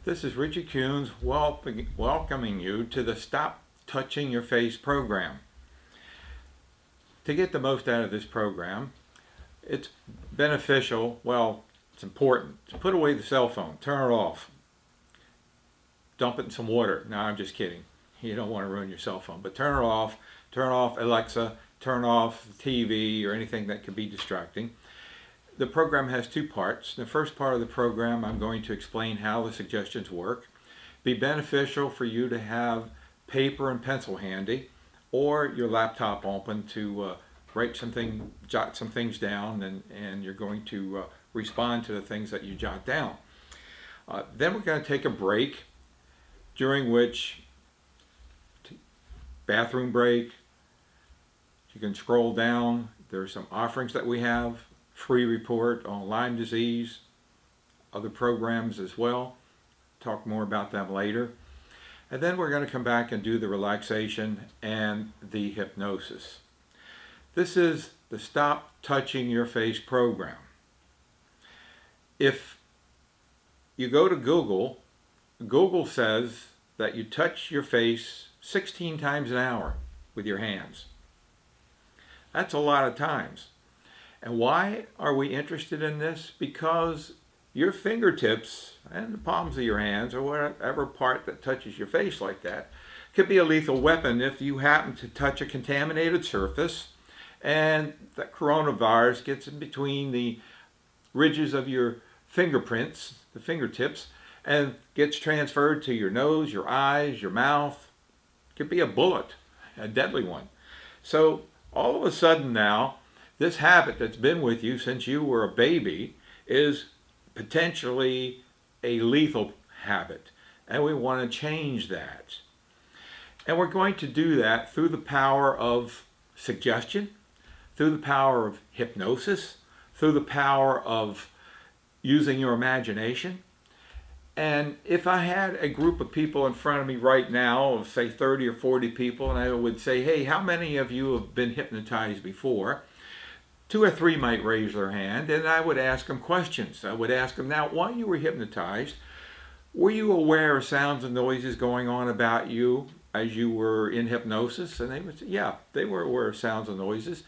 This is Richard Kuhns welcoming you to the Stop Touching Your Face program. To get the most out of this program, it's beneficial, it's important to put away the cell phone, turn it off, dump it in some water. No, I'm just kidding. You don't want to ruin your cell phone, but turn off Alexa, turn off the TV or anything that could be distracting. The program has two parts. The first part of the program, I'm going to explain how the suggestions work. Be beneficial for you to have paper and pencil handy, or your laptop open to jot some things down, and you're going to respond to the things that you jot down. Then we're going to take a break, during which bathroom break. You can scroll down. There are some offerings that we have. Free report on Lyme disease, other programs as well. Talk more about them later. And then we're going to come back and do the relaxation and the hypnosis. This is the Stop Touching Your Face program. If you go to Google, Google says that you touch your face 16 times an hour with your hands. That's a lot of times. And why are we interested in this? Because your fingertips and the palms of your hands, or whatever part that touches your face like that, could be a lethal weapon if you happen to touch a contaminated surface and that coronavirus gets in between the ridges of your fingerprints, the fingertips, and gets transferred to your nose, your eyes, your mouth. It could be a bullet, a deadly one. So all of a sudden now, this habit that's been with you since you were a baby is potentially a lethal habit, and we want to change that. And we're going to do that through the power of suggestion, through the power of hypnosis, through the power of using your imagination. And if I had a group of people in front of me right now, of say 30 or 40 people, and I would say, hey, how many of you have been hypnotized before? 2 or 3 might raise their hand, and I would ask them questions. I would ask them, now, while you were hypnotized, were you aware of sounds and noises going on about you as you were in hypnosis? And they would say, yeah, they were aware of sounds and noises.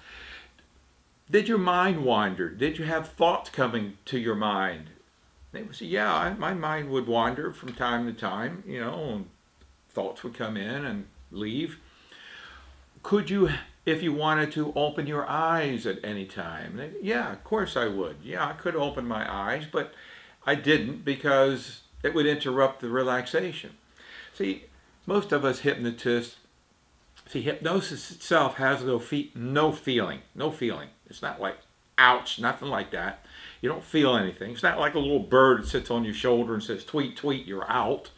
Did your mind wander? Did you have thoughts coming to your mind? They would say, yeah, my mind would wander from time to time, and thoughts would come in and leave. Could you, if you wanted to, open your eyes at any time? Yeah, of course I would. Yeah, I could open my eyes, but I didn't because it would interrupt the relaxation. See, most of us hypnotists, hypnosis itself has no feeling. It's not like, ouch, nothing like that. You don't feel anything. It's not like a little bird that sits on your shoulder and says, tweet, tweet, you're out.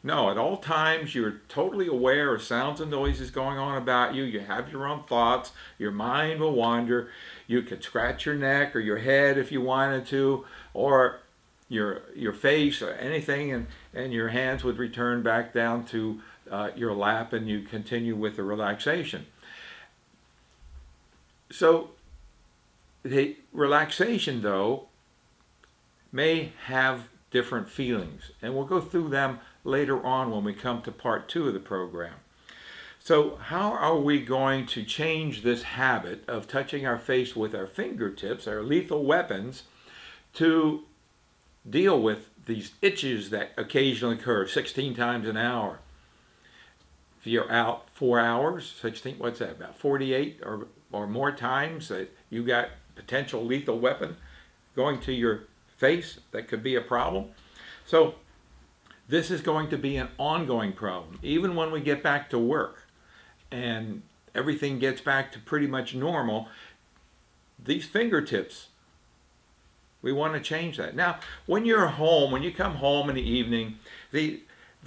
No, at all times you're totally aware of sounds and noises going on about you. You have your own thoughts. Your mind will wander. You could scratch your neck or your head if you wanted to, or your face or anything, and your hands would return back down to your lap, and you continue with the relaxation. So the relaxation, though, may have different feelings, and we'll go through them later on when we come to part 2 of the program. So how are we going to change this habit of touching our face with our fingertips, our lethal weapons, to deal with these itches that occasionally occur 16 times an hour? If you're out 4 hours, 16, what's that, about 48 or more times that you got potential lethal weapon going to your face, that could be a problem. So this is going to be an ongoing problem. Even when we get back to work and everything gets back to pretty much normal, these fingertips, we want to change that. Now, when you're home, when you come home in the evening, the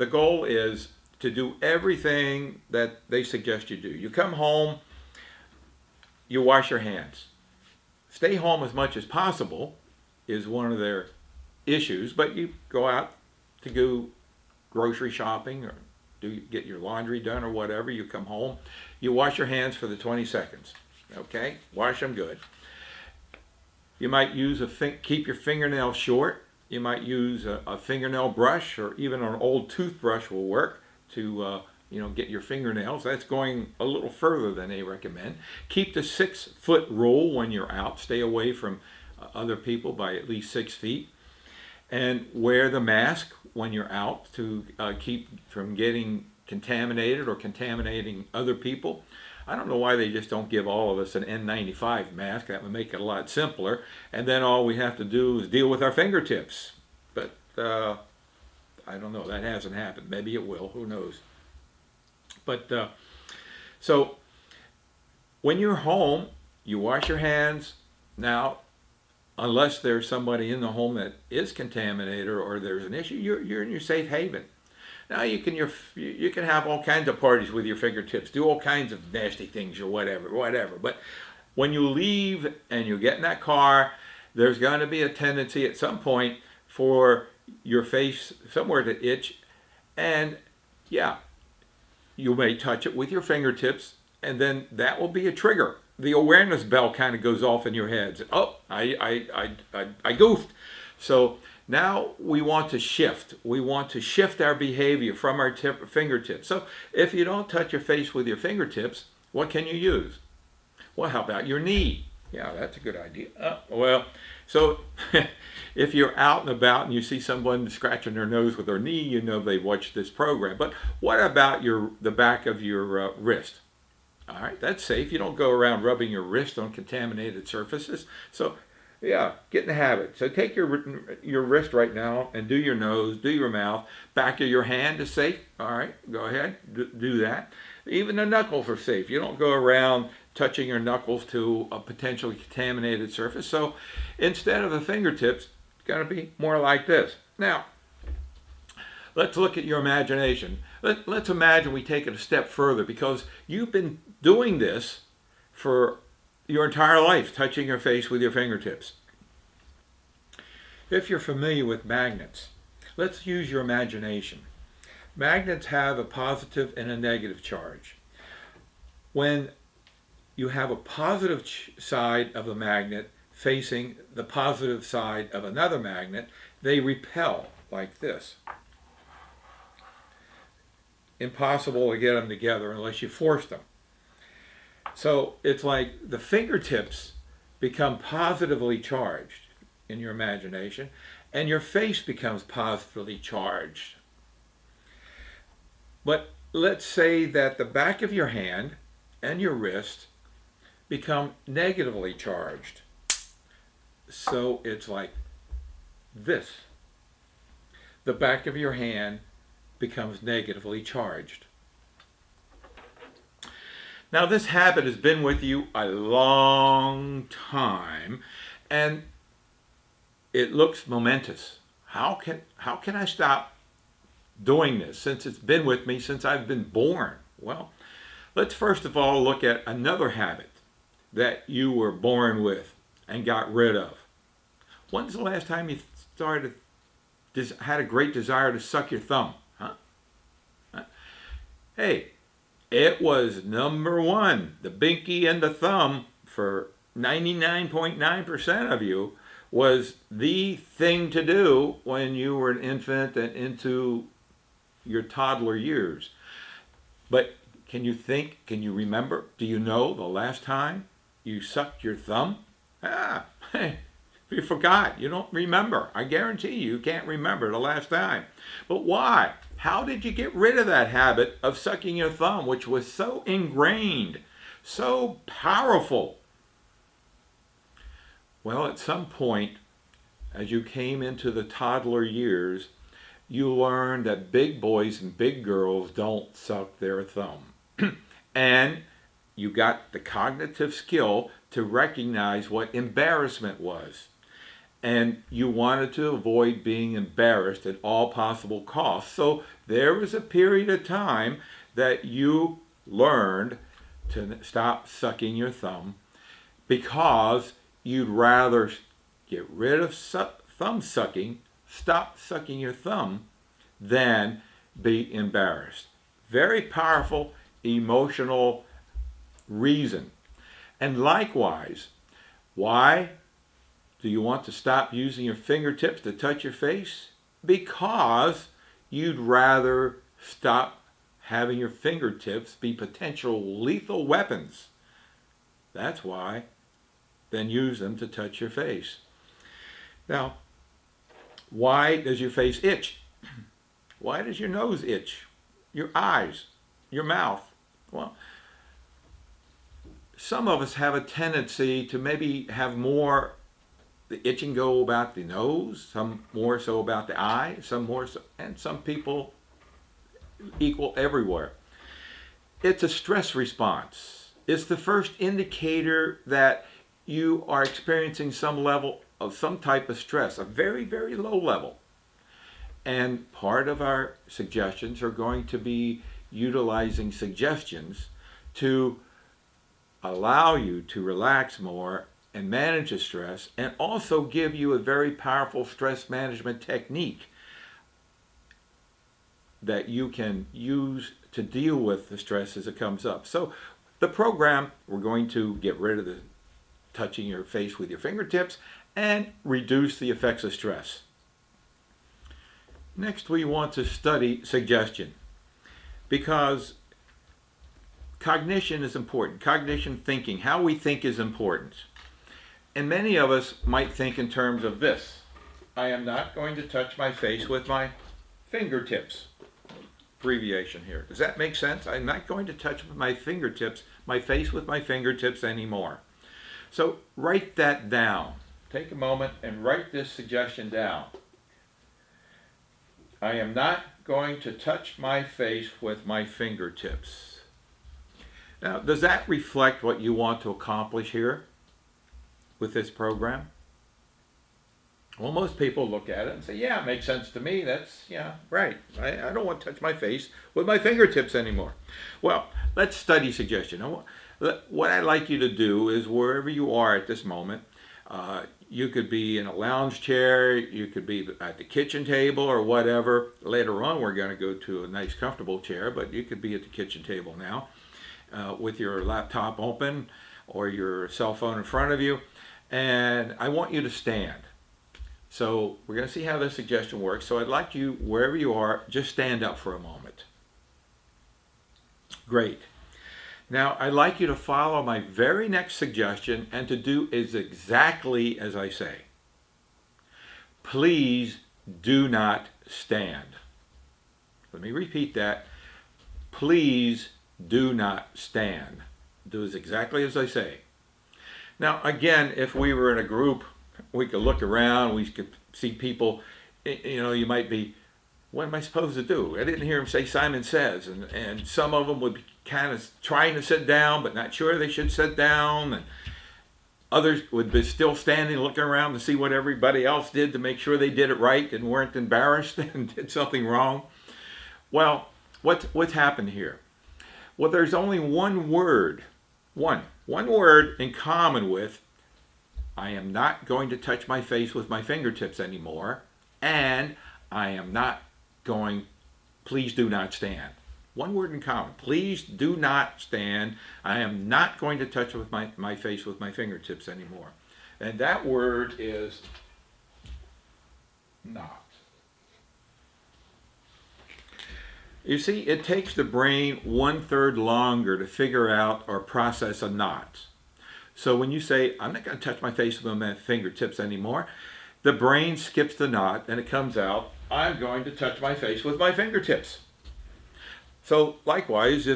goal is to do everything that they suggest you do. You come home, you wash your hands. Stay home as much as possible is one of their issues, but you go out to go grocery shopping or get your laundry done or whatever. You come home, you wash your hands for the 20 seconds. Okay? Wash them good. You might use keep your fingernails short. You might use a fingernail brush, or even an old toothbrush will work to get your fingernails. That's going a little further than they recommend. Keep the 6-foot rule when you're out. Stay away from other people by at least 6 feet. And wear the mask when you're out to keep from getting contaminated or contaminating other people. I don't know why they just don't give all of us an N95 mask. That would make it a lot simpler. And then all we have to do is deal with our fingertips. But I don't know. That hasn't happened. Maybe it will. Who knows? But so when you're home, you wash your hands. Now, unless there's somebody in the home that is contaminated or there's an issue, you're in your safe haven. Now you can have all kinds of parties with your fingertips, do all kinds of nasty things or whatever. But when you leave and you get in that car, there's going to be a tendency at some point for your face somewhere to itch, and yeah, you may touch it with your fingertips, and then that will be a trigger. The awareness bell kind of goes off in your head. Oh, I goofed. So now we want to shift. We want to shift our behavior from our fingertips. So if you don't touch your face with your fingertips, what can you use? Well, how about your knee? Yeah, that's a good idea. So if you're out and about and you see someone scratching their nose with their knee, you know they've watched this program. But what about the back of your wrist? All right, that's safe. You don't go around rubbing your wrist on contaminated surfaces. So yeah, get in the habit. So take your wrist right now and do your nose, do your mouth. Back of your hand is safe. All right, go ahead, do that. Even the knuckles are safe. You don't go around touching your knuckles to a potentially contaminated surface. So instead of the fingertips, it's going to be more like this. Now, let's look at your imagination. Let's imagine we take it a step further, because you've been doing this for your entire life, touching your face with your fingertips. If you're familiar with magnets, let's use your imagination. Magnets have a positive and a negative charge. When you have a positive side of a magnet facing the positive side of another magnet, they repel like this. Impossible to get them together unless you force them. So it's like the fingertips become positively charged in your imagination, and your face becomes positively charged. But let's say that the back of your hand and your wrist become negatively charged. So it's like this. The back of your hand becomes negatively charged. Now, this habit has been with you a long time, and it looks momentous. How can I stop doing this since it's been with me since I've been born? Well, let's first of all look at another habit that you were born with and got rid of. When's the last time you had a great desire to suck your thumb? Hey, it was number one. The binky and the thumb, for 99.9% of you, was the thing to do when you were an infant and into your toddler years. But can you think, can you remember, do you know the last time you sucked your thumb? You forgot. You don't remember. I guarantee you can't remember the last time. But why? How did you get rid of that habit of sucking your thumb, which was so ingrained, so powerful? Well, at some point, as you came into the toddler years, you learned that big boys and big girls don't suck their thumb. And you got the cognitive skill to recognize what embarrassment was. And you wanted to avoid being embarrassed at all possible costs. So there was a period of time that you learned to stop sucking your thumb, because you'd rather get rid of thumb sucking, stop sucking your thumb, than be embarrassed. Very powerful emotional reason. And likewise, why do you want to stop using your fingertips to touch your face? Because you'd rather stop having your fingertips be potential lethal weapons. That's why. Then use them to touch your face. Now, why does your face itch? Why does your nose itch? Your eyes, your mouth? Well, some of us have a tendency to maybe have more the itching go about the nose, some more so about the eye, some more so, and some people equal everywhere. It's a stress response. It's the first indicator that you are experiencing some level of some type of stress, a very, very low level. And part of our suggestions are going to be utilizing suggestions to allow you to relax more and manage the stress, and also give you a very powerful stress management technique that you can use to deal with the stress as it comes up. So the program, we're going to get rid of the touching your face with your fingertips and reduce the effects of stress. Next, we want to study suggestion, because cognition is important. Cognition, thinking, how we think is important. And many of us might think in terms of this. I am not going to touch my face with my fingertips. Abbreviation here. Does that make sense? I'm not going to touch my fingertips, my face with my fingertips anymore. So write that down. Take a moment and write this suggestion down. I am not going to touch my face with my fingertips. Now, does that reflect what you want to accomplish here with this program? Well, most people look at it and say, yeah, it makes sense to me. That's, yeah, right. I don't want to touch my face with my fingertips anymore. Well, let's study suggestion. What I'd like you to do is, wherever you are at this moment, you could be in a lounge chair, you could be at the kitchen table or whatever. Later on, we're going to go to a nice, comfortable chair, but you could be at the kitchen table now with your laptop open or your cell phone in front of you. And I want you to stand. So we're going to see how this suggestion works. So I'd like you, wherever you are, just stand up for a moment. Great. Now I'd like you to follow my very next suggestion and to do is exactly as I say. Please do not stand. Let me repeat that. Please do not stand. Do as exactly as I say. Now again, if we were in a group, we could look around, we could see people, you might be, what am I supposed to do? I didn't hear him say Simon Says, and some of them would be kind of trying to sit down but not sure they should sit down, and others would be still standing looking around to see what everybody else did to make sure they did it right and weren't embarrassed and did something wrong. Well, what's happened here? Well, there's only one word in common with I am not going to touch my face with my fingertips anymore, and I am not going, please do not stand. One word in common. Please do not stand. I am not going to touch with my face with my fingertips anymore. And that word is not. You see, it takes the brain 1/3 longer to figure out or process a not. So when you say, I'm not going to touch my face with my fingertips anymore, the brain skips the not and it comes out, I'm going to touch my face with my fingertips. So likewise,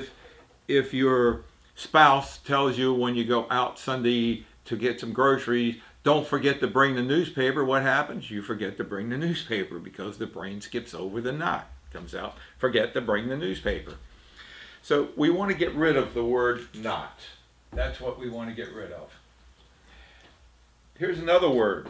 if your spouse tells you when you go out Sunday to get some groceries, don't forget to bring the newspaper, what happens? You forget to bring the newspaper because the brain skips over the not. Comes out, forget to bring the newspaper. So we want to get rid of the word not. That's what we want to get rid of. Here's another word.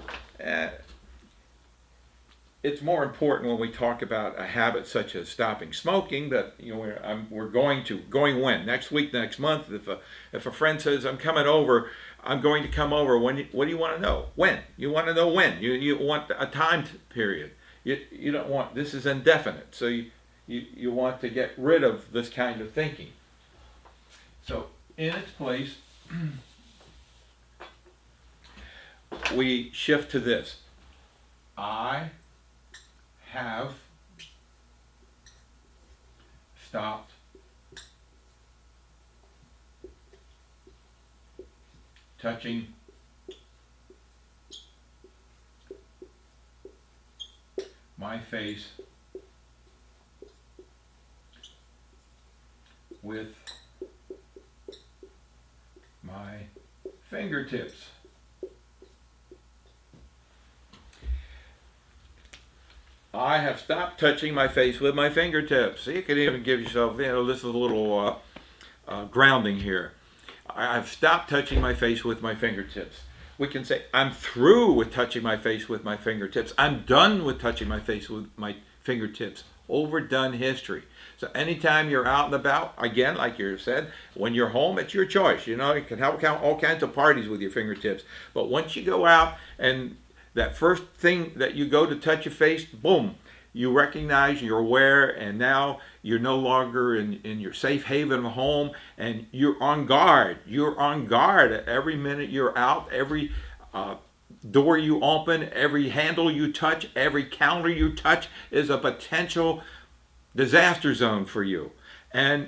It's more important when we talk about a habit such as stopping smoking, that we're going when? Next week, next month. If a friend says, I'm coming over, I'm going to come over. What do you want to know? When? You want to know when. You want a time period. You don't want, this is indefinite. So you want to get rid of this kind of thinking. So in its place, we shift to this. I have stopped touching my face with my fingertips. I have stopped touching my face with my fingertips. So you can even give yourself, this is a little grounding here. I've stopped touching my face with my fingertips. We can say, I'm through with touching my face with my fingertips. I'm done with touching my face with my fingertips. Overdone history. So anytime you're out and about, again, like you said, when you're home, it's your choice. You can have all kinds of parties with your fingertips. But once you go out and that first thing that you go to touch your face, boom, you recognize, you're aware, and now you're no longer in your safe haven home, and you're on guard. You're on guard every minute you're out, every door you open, every handle you touch, every counter you touch is a potential disaster zone for you and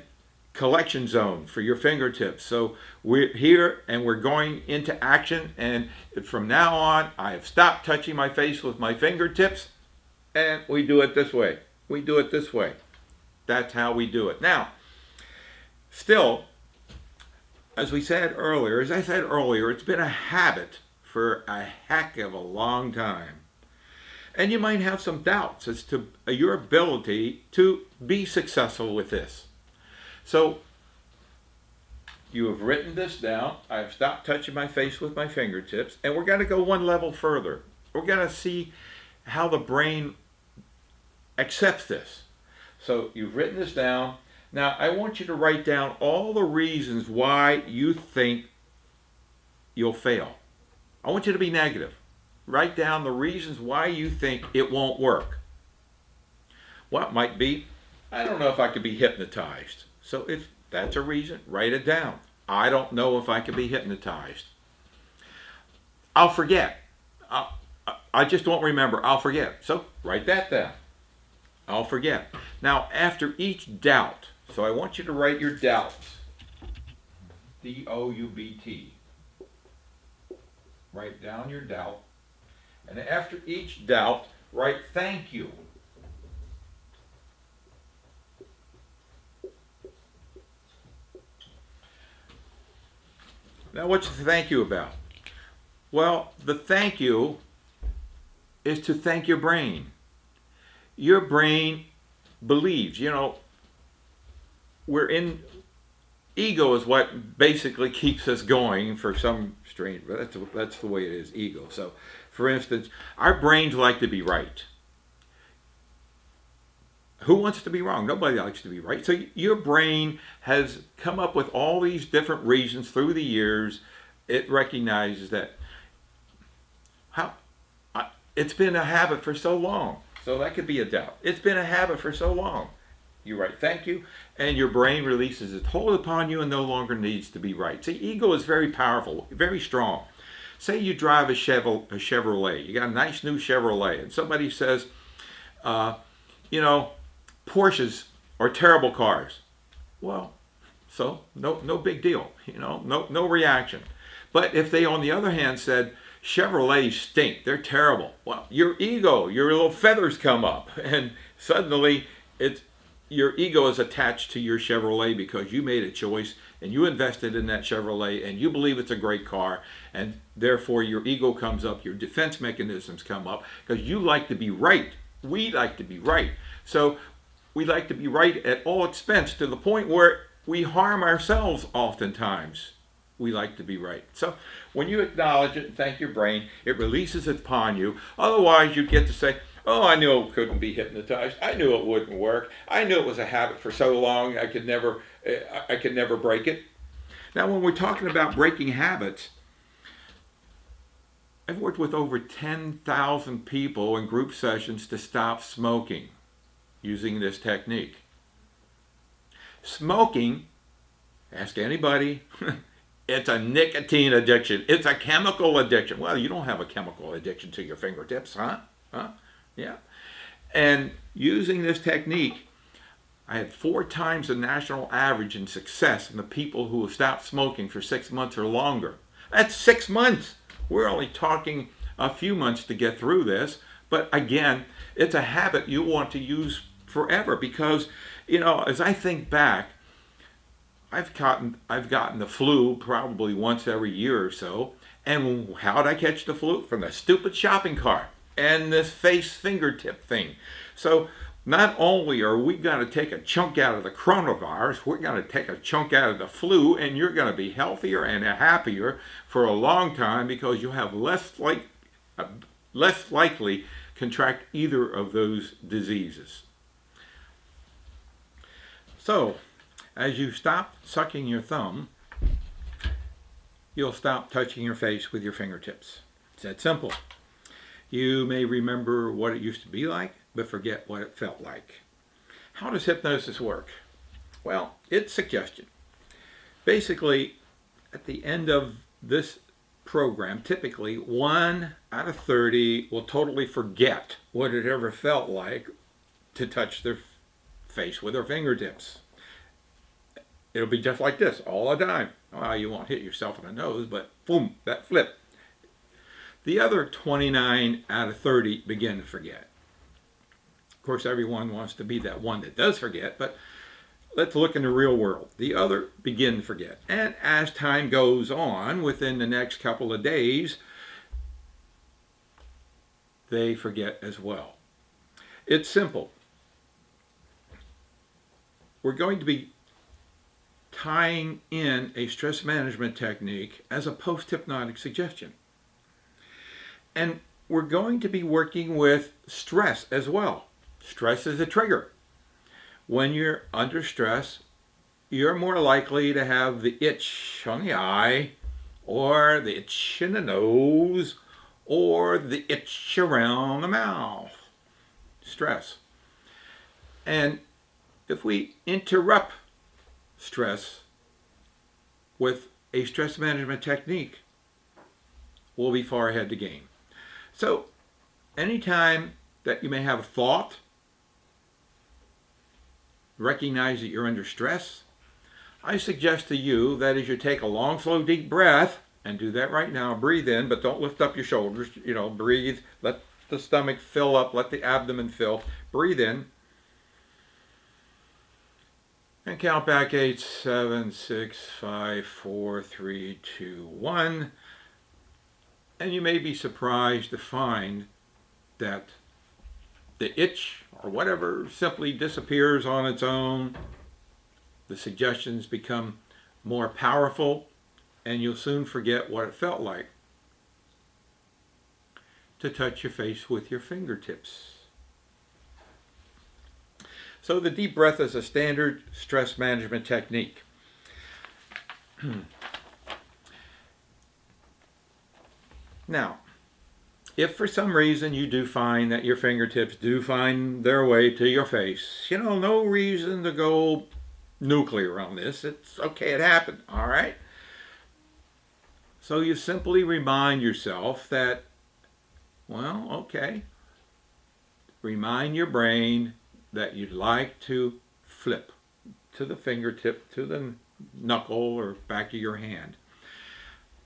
collection zone for your fingertips. So we're here and we're going into action, and from now on I have stopped touching my face with my fingertips, and we do it this way. We do it this way. That's how we do it. Now, still, as I said earlier, it's been a habit for a heck of a long time. And you might have some doubts as to your ability to be successful with this. So, you have written this down. I've stopped touching my face with my fingertips. And we're going to go one level further. We're going to see how the brain accepts this. So, you've written this down. Now, I want you to write down all the reasons why you think you'll fail. I want you to be negative. Write down the reasons why you think it won't work. Well, it might be, I don't know if I could be hypnotized. So if that's a reason, write it down. I don't know if I could be hypnotized. I'll forget. I just won't remember. I'll forget. So write that down. I'll forget. Now, after each doubt, so I want you to write your doubts. D-O-U-B-T. Write down your doubt. And after each doubt, write thank you. Now, what's the thank you about? Well, the thank you is to thank your brain. Your brain believes, ego is what basically keeps us going for some strange, but that's the way it is, ego. So, for instance, our brains like to be right. Who wants to be wrong? Nobody likes to be right. So your brain has come up with all these different reasons through the years. It recognizes that it's been a habit for so long. So that could be a doubt. It's been a habit for so long. You write thank you, and your brain releases its hold upon you and no longer needs to be right. See, ego is very powerful, very strong. Say you drive a Chevrolet. You got a nice new Chevrolet, and somebody says, Porsches are terrible cars. Well, so no big deal, no reaction. But if they, on the other hand, said, Chevrolets stink, they're terrible. Well, your ego, your little feathers come up, and suddenly your ego is attached to your Chevrolet because you made a choice and you invested in that Chevrolet and you believe it's a great car, and therefore your ego comes up, your defense mechanisms come up because you like to be right. We like to be right. So we like to be right at all expense to the point where we harm ourselves oftentimes. We like to be right. So when you acknowledge it and thank your brain, it releases it upon you. Otherwise, you get to say, oh, I knew it couldn't be hypnotized. I knew it wouldn't work. I knew it was a habit for so long I could never break it. Now, when we're talking about breaking habits, I've worked with over 10,000 people in group sessions to stop smoking using this technique. Smoking, ask anybody, It's a nicotine addiction. It's a chemical addiction. Well, you don't have a chemical addiction to your fingertips, huh? Huh? Yeah. And using this technique, I had 4 times the national average in success in the people who have stopped smoking for 6 months or longer. That's 6 months. We're only talking a few months to get through this. But again, it's a habit you want to use forever because, as I think back, I've gotten the flu probably once every year or so. And how did I catch the flu? From the stupid shopping cart and this face fingertip thing. So not only are we going to take a chunk out of the coronavirus, we're going to take a chunk out of the flu, and you're going to be healthier and happier for a long time because you have less likely contract either of those diseases. So, as you stop sucking your thumb, you'll stop touching your face with your fingertips. It's that simple. You may remember what it used to be like, but forget what it felt like. How does hypnosis work? Well, it's suggestion. Basically, at the end of this program, typically 1 out of 30 will totally forget what it ever felt like to touch their face with their fingertips. It'll be just like this all the time. Well, you won't hit yourself in the nose, but boom, that flip. The other 29 out of 30 begin to forget. Of course, everyone wants to be that one that does forget, but let's look in the real world. The other begin to forget. And as time goes on, within the next couple of days, they forget as well. It's simple. We're going to be tying in a stress management technique as a post-hypnotic suggestion. And we're going to be working with stress as well. Stress is a trigger. When you're under stress, you're more likely to have the itch on the eye, or the itch in the nose, or the itch around the mouth. Stress. And if we interrupt stress with a stress management technique, we'll be far ahead the game. So, anytime that you may have a thought, recognize that you're under stress, I suggest to you that as you take a long, slow, deep breath, and do that right now, breathe in, but don't lift up your shoulders, breathe, let the stomach fill up, let the abdomen fill, breathe in, and count back 8, 7, 6, 5, 4, 3, 2, 1. And you may be surprised to find that the itch or whatever simply disappears on its own. The suggestions become more powerful, and you'll soon forget what it felt like to touch your face with your fingertips. So the deep breath is a standard stress management technique. Now, if for some reason you do find that your fingertips do find their way to your face, no reason to go nuclear on this. It's okay, it happened, all right? So you simply remind yourself that, well, okay, remind your brain that you'd like to flip to the fingertip, to the knuckle or back of your hand.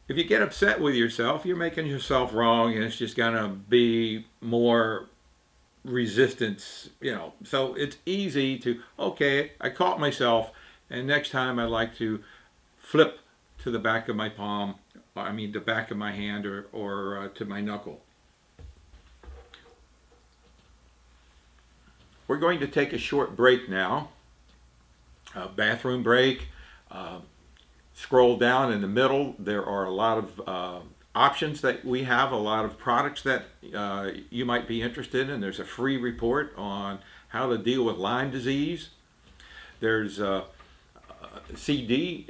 If you get upset with yourself, you're making yourself wrong, and it's just going to be more resistance, So it's easy to, okay, I caught myself, and next time I'd like to flip to the back of my palm, the back of my hand or to my knuckle. We're going to take a short break now, a bathroom break. Scroll down in the middle. There are a lot of options that we have, a lot of products that you might be interested in. There's a free report on how to deal with Lyme disease. There's a CD.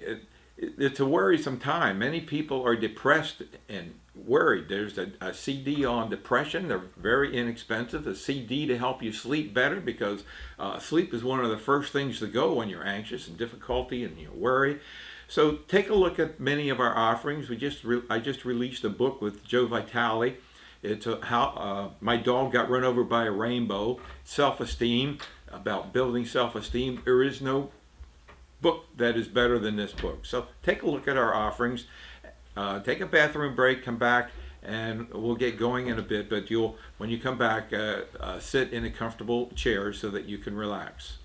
It's a worrisome time. Many people are depressed and worried. There's a CD on depression. They're very inexpensive. A CD to help you sleep better, because sleep is one of the first things to go when you're anxious and difficulty and you worry. So take a look at many of our offerings. I just released a book with Joe Vitale. It's how my dog got run over by a rainbow. Self-esteem, about building self-esteem. There is no book that is better than this book. So take a look at our offerings. Take a bathroom break, come back, and we'll get going in a bit. But when you come back, sit in a comfortable chair so that you can relax.